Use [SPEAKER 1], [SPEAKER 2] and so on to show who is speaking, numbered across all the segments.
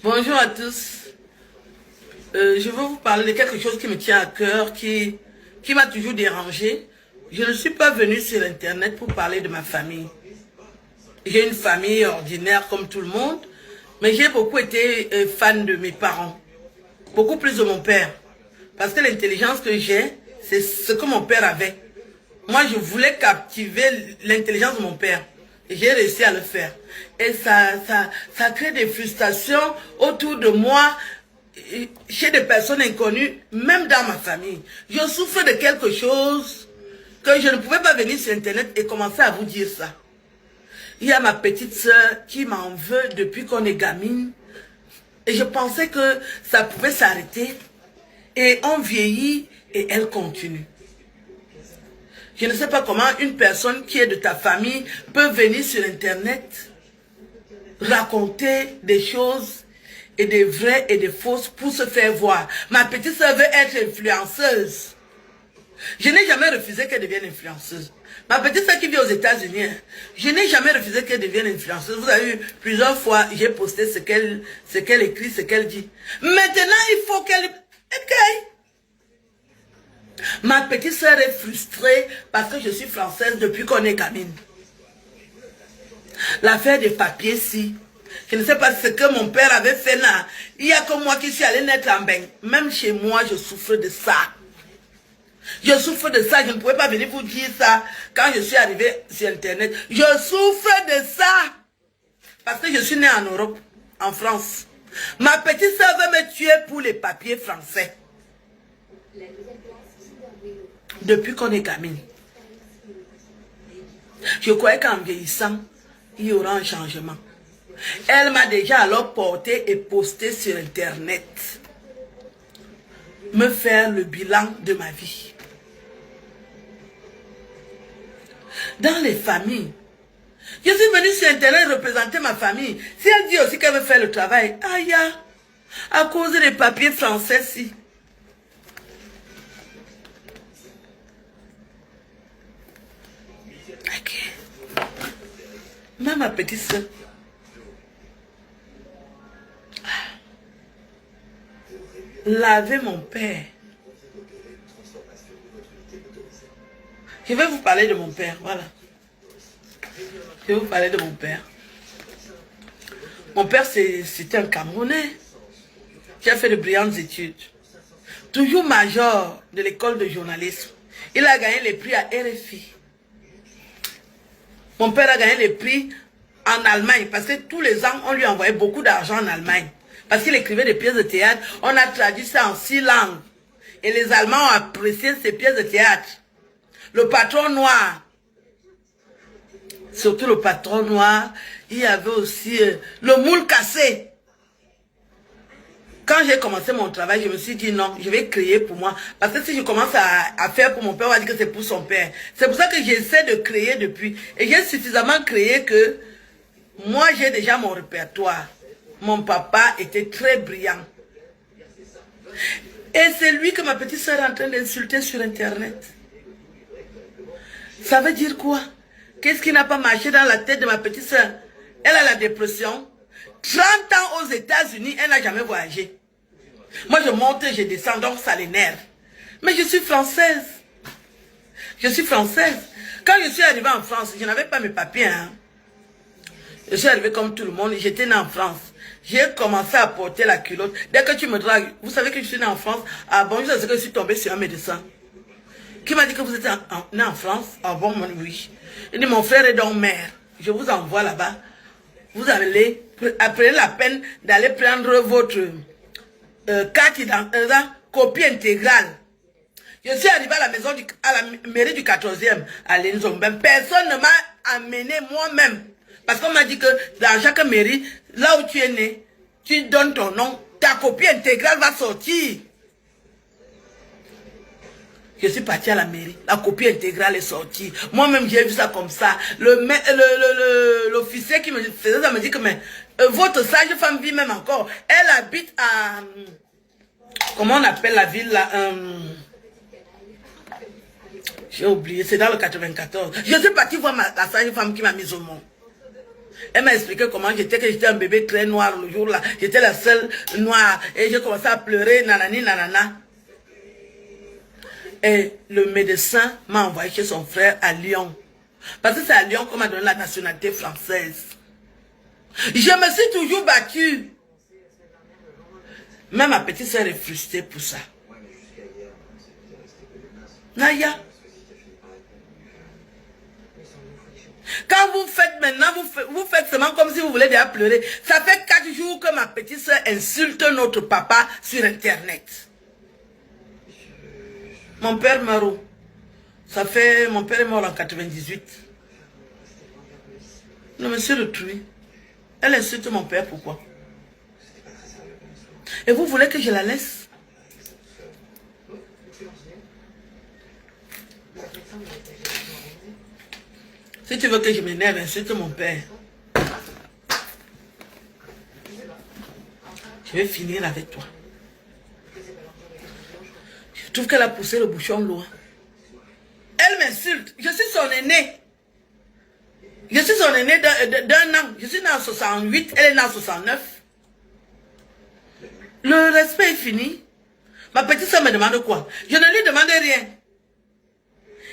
[SPEAKER 1] Bonjour à tous. Je veux vous parler de quelque chose qui me tient à cœur, qui m'a toujours dérangé. Je ne suis pas venue sur Internet pour parler de ma famille. J'ai une famille ordinaire comme tout le monde, mais j'ai beaucoup été fan de mes parents. Beaucoup plus de mon père. Parce que l'intelligence que j'ai, c'est ce que mon père avait. Moi, je voulais captiver l'intelligence de mon père. Et j'ai réussi à le faire. Et ça crée des frustrations autour de moi, chez des personnes inconnues, même dans ma famille. Je souffre de quelque chose que je ne pouvais pas venir sur Internet et commencer à vous dire ça. Il y a ma petite sœur qui m'en veut depuis qu'on est gamine. Et je pensais que ça pouvait s'arrêter. Et on vieillit et elle continue. Je ne sais pas comment une personne qui est de ta famille peut venir sur Internet raconter des choses et des vraies et des fausses pour se faire voir. Ma petite sœur veut être influenceuse. Je n'ai jamais refusé qu'elle devienne influenceuse. Ma petite sœur qui vit aux États-Unis, je n'ai jamais refusé qu'elle devienne influenceuse. Vous avez vu, plusieurs fois, j'ai posté ce qu'elle écrit, ce qu'elle dit. Maintenant, il faut qu'elle... Ok. Ma petite sœur est frustrée parce que je suis française depuis qu'on est gamine. L'affaire des papiers, si. Je ne sais pas ce que mon père avait fait là. Il n'y a que moi qui suis allée naître en bain. Même chez moi, je souffre de ça. Je souffre de ça. Je ne pouvais pas venir vous dire ça quand je suis arrivée sur Internet. Je souffre de ça. Parce que je suis née en Europe, en France. Ma petite soeur veut me tuer pour les papiers français. Depuis qu'on est gamine. Je croyais qu'en vieillissant, il y aura un changement. Elle m'a déjà alors porté et posté sur Internet. Me faire le bilan de ma vie. Dans les familles, je suis venue sur Internet représenter ma famille. Si elle dit aussi qu'elle veut faire le travail, aïe, à cause des papiers français, si. Ok. Même ma petite soeur. Laver mon père. Je vais vous parler de mon père, voilà. Je vais vous parler de mon père. Mon père, c'était un Camerounais. Qui a fait de brillantes études. Toujours major de l'école de journalisme. Il a gagné les prix à RFI. Mon père a gagné les prix en Allemagne parce que tous les ans, on lui envoyait beaucoup d'argent en Allemagne. Parce qu'il écrivait des pièces de théâtre. On a traduit ça en 6 langues. Et les Allemands ont apprécié ces pièces de théâtre. Le patron noir. Surtout le patron noir. Il y avait aussi le moule cassé. Quand j'ai commencé mon travail, je me suis dit non, je vais créer pour moi. Parce que si je commence à faire pour mon père, on va dire que c'est pour son père. C'est pour ça que j'essaie de créer depuis. Et j'ai suffisamment créé que moi, j'ai déjà mon répertoire. Mon papa était très brillant. Et c'est lui que ma petite soeur est en train d'insulter sur Internet. Ça veut dire quoi? Qu'est-ce qui n'a pas marché dans la tête de ma petite soeur? Elle a la dépression. 30 ans aux États-Unis, elle n'a jamais voyagé. Moi, je monte et je descends, donc ça l'énerve. Mais je suis française. Je suis française. Quand je suis arrivée en France, je n'avais pas mes papiers. Je suis arrivée comme tout le monde, j'étais née en France. J'ai commencé à porter la culotte. Dès que tu me dragues, vous savez que je suis née en France. Ah bon, je sais que je suis tombée sur un médecin. Qui m'a dit que vous êtes né en France? Ah bon, oui. Il dit, mon frère est donc maire. Je vous envoie là-bas. Vous allez, prenez la peine d'aller prendre votre carte d'identité, copie intégrale. Je suis arrivé à la maison, à la mairie du 14e, à Lenzomben. Personne ne m'a amené moi-même. Parce qu'on m'a dit que dans chaque mairie, là où tu es né, tu donnes ton nom, ta copie intégrale va sortir. Je suis parti à la mairie, la copie intégrale est sortie. Moi-même, j'ai vu ça comme ça. L'officier qui me faisait ça me dit que mais, votre sage femme vit même encore. Elle habite à... Comment on appelle la ville là? J'ai oublié, c'est dans le 94. Je suis parti voir la sage femme qui m'a mise au monde. Elle m'a expliqué comment j'étais un bébé très noir le jour-là. J'étais la seule noire. Et j'ai commencé à pleurer, nanani, nanana. Et le médecin m'a envoyé chez son frère à Lyon. Parce que c'est à Lyon qu'on m'a donné la nationalité française. Je me suis toujours battue. Même ma petite soeur est frustrée pour ça. Naya. Quand vous faites maintenant, vous faites seulement comme si vous voulez déjà pleurer. Ça fait 4 jours que ma petite soeur insulte notre papa sur Internet. Mon père meurt. Mon père est mort en 98. Non, monsieur le truie. Elle insulte mon père, pourquoi? Et vous voulez que je la laisse? Si tu veux que je m'énerve, insulte mon père. Je vais finir avec toi. Je trouve qu'elle a poussé le bouchon loin. Elle m'insulte. Je suis son aîné. Je suis son aîné d'un an. Je suis né en 68, elle est née en 69. Le respect est fini. Ma petite soeur me demande quoi? Je ne lui demande rien.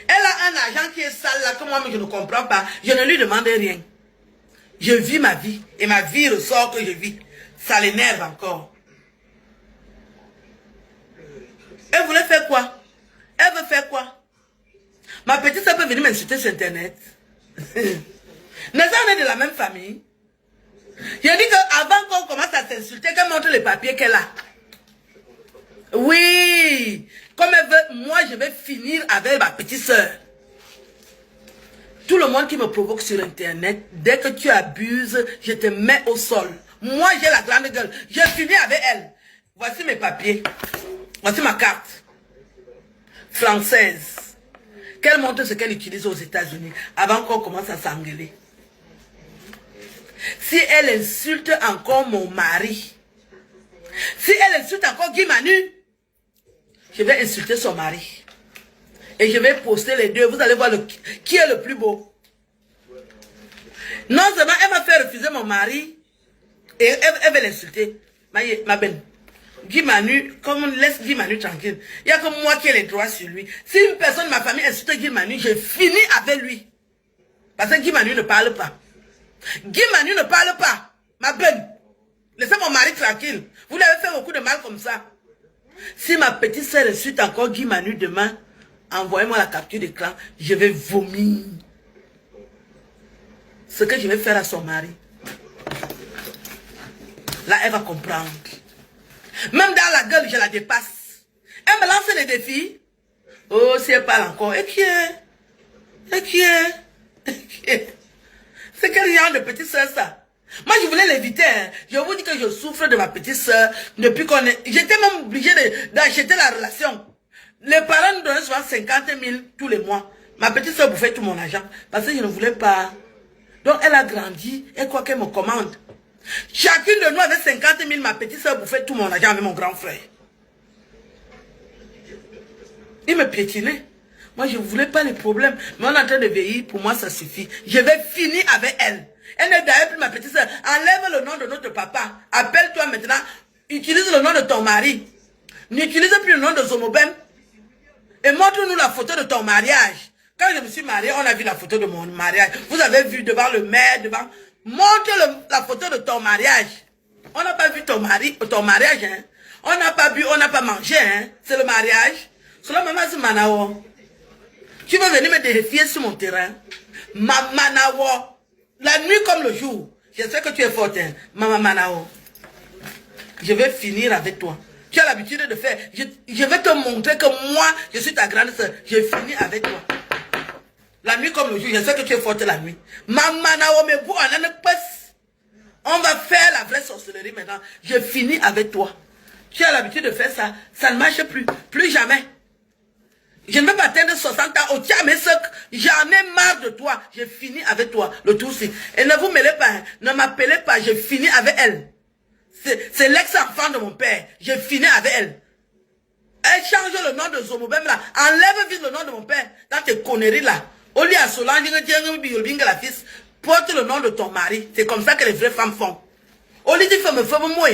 [SPEAKER 1] Elle a un argent qui est sale là, que moi je ne comprends pas. Je ne lui demande rien. Je vis ma vie. Et ma vie ressort que je vis. Ça l'énerve encore. Elle voulait faire quoi? Elle veut faire quoi? Ma petite soeur peut venir m'insulter sur Internet. N'est-ce pas, on est de la même famille? J'ai dit qu'avant qu'on commence à s'insulter, qu'elle montre les papiers qu'elle a. Oui. Comme elle veut, moi je vais finir avec ma petite soeur. Tout le monde qui me provoque sur Internet, dès que tu abuses, je te mets au sol. Moi j'ai la grande gueule. Je finis avec elle. Voici mes papiers. Voici ma carte. Française. Qu'elle montre ce qu'elle utilise aux États-Unis avant qu'on commence à s'engueuler. Si elle insulte encore mon mari, si elle insulte encore Guy Manu, je vais insulter son mari. Et je vais poster les deux. Vous allez voir qui est le plus beau. Non seulement elle m'a fait refuser mon mari, et elle veut l'insulter. Ma belle. Guy Manu, comme on laisse Guy Manu tranquille. Il n'y a que moi qui ai les droits sur lui. Si une personne de ma famille insulte Guy Manu, je finis avec lui. Parce que Guy Manu ne parle pas. Guy Manu ne parle pas. Ma belle. Laissez mon mari tranquille. Vous l'avez fait beaucoup de mal comme ça. Si ma petite soeur insulte encore Guy Manu demain, envoyez-moi la capture d'écran. Je vais vomir. Ce que je vais faire à son mari. Là, elle va comprendre. Même dans la gueule, je la dépasse. Elle me lance des défis. Oh, si elle parle encore. Et qui est? Et qui est? Et qui est? C'est quel genre de petite soeur ça? Moi, je voulais l'éviter. Hein. Je vous dis que je souffre de ma petite soeur depuis qu'on est... J'étais même obligé d'acheter la relation. Les parents nous donnaient souvent 50 000 tous les mois. Ma petite soeur bouffait tout mon argent parce que je ne voulais pas. Donc, elle a grandi. Elle croit qu'elle me commande. Chacune de nous avait 50 000. Ma petite soeur bouffait tout mon argent avec mon grand frère. Il me piétinait. Moi, je ne voulais pas les problèmes. Mais on est en train de veiller. Pour moi, ça suffit. Je vais finir avec elle. Elle n'est d'ailleurs plus ma petite soeur. Enlève le nom de notre papa. Appelle-toi maintenant. Utilise le nom de ton mari. N'utilise plus le nom de Zomobem. Et montre-nous la photo de ton mariage. Quand je me suis mariée, on a vu la photo de mon mariage. Vous avez vu devant le maire, devant... Montre la photo de ton mariage. On n'a pas vu ton mariage, hein. On n'a pas bu, on n'a pas mangé, hein. C'est le mariage. Cela maman c'est Manao. Tu veux venir me défier sur mon terrain? Manao. La nuit comme le jour. Je sais que tu es forte, hein. Maman Manao. Je vais finir avec toi. Tu as l'habitude de faire. Je vais te montrer que moi, je suis ta grande soeur. Je finis avec toi. La nuit comme le jour, je sais que tu es forte la nuit. Maman Manao, mais vous, on va faire la vraie sorcellerie maintenant. Je finis avec toi. Tu as l'habitude de faire ça. Ça ne marche plus. Plus jamais. Je ne vais pas atteindre 60 ans. Au tiers, mais j'en ai marre de toi. Je finis avec toi. Le tout c'est. Et ne vous mêlez pas. Hein. Ne m'appelez pas. Je finis avec elle. C'est l'ex-enfant de mon père. Je finis avec elle. Elle change le nom de Zomobem là. Enlève vite le nom de mon père. Dans tes conneries là. Au lieu à Solange, la fils. Porte le nom de ton mari. C'est comme ça que les vraies femmes font. Au lieu de faire me faire moi,